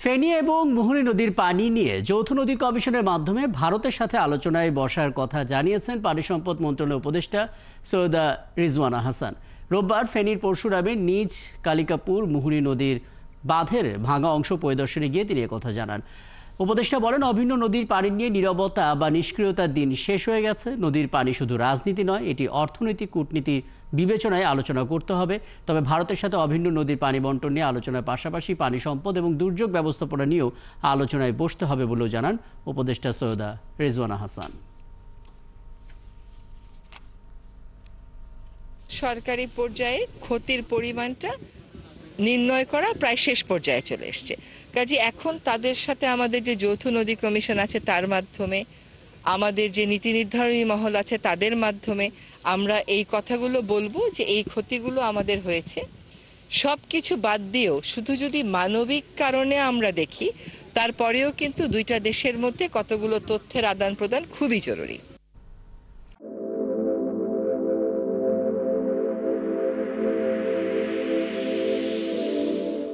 ফেনী এবং মুহুরী নদীর পানি নিয়ে যৌথ নদী কমিশনের মাধ্যমে ভারতের সাথে আলোচনায় বসার কথা জানিয়েছেন পানি সম্পদ মন্ত্রণালয়ের উপদেষ্টা সৈয়দা রিজওয়ানা হাসান। রোববার ফেনীর পরশুরামে নিজ কালিকাপুর মুহুরী নদীর বাঁধের ভাঙা অংশ পরিদর্শনে গিয়ে তিনি একথা জানান। উপদেষ্টা বলেন, অভিন্ন নদীর পানি নিয়ে নীরবতা বা নিষ্ক্রিয়তার দিন শেষ হয়ে গেছে। নদীর পানি শুধু রাজনীতি নয়, এটি অর্থনৈতিক কূটনীতি বিবেচনায় আলোচনা করতে হবে। তবে ভারতের সাথে অভিন্ন নদীর পানি বন্টন নিয়ে আলোচনার পাশাপাশি পানি সম্পদ এবং দুর্যোগ ব্যবস্থাপনা নিয়েও আলোচনায় বসতে হবে বলেও জানান উপদেষ্টা সৈয়দা রিজওয়ানা হাসান। সরকারি পর্যায়ে ক্ষতির পরিমাণটা নির্ণয় করা প্রায় শেষ পর্যায়ে চলে এসছে। কাজে এখন তাদের সাথে আমাদের যে যৌথ নদী কমিশন আছে তার মাধ্যমে, আমাদের যে নীতি নির্ধারণী মহল আছে তাদের মাধ্যমে আমরা এই কথাগুলো বলবো যে এই ক্ষতিগুলো আমাদের হয়েছে। সব কিছু বাদ দিয়েও শুধু যদি মানবিক কারণে আমরা দেখি, তারপরেও কিন্তু দুইটা দেশের মধ্যে কতগুলো তথ্যের আদান প্রদান খুবই জরুরি।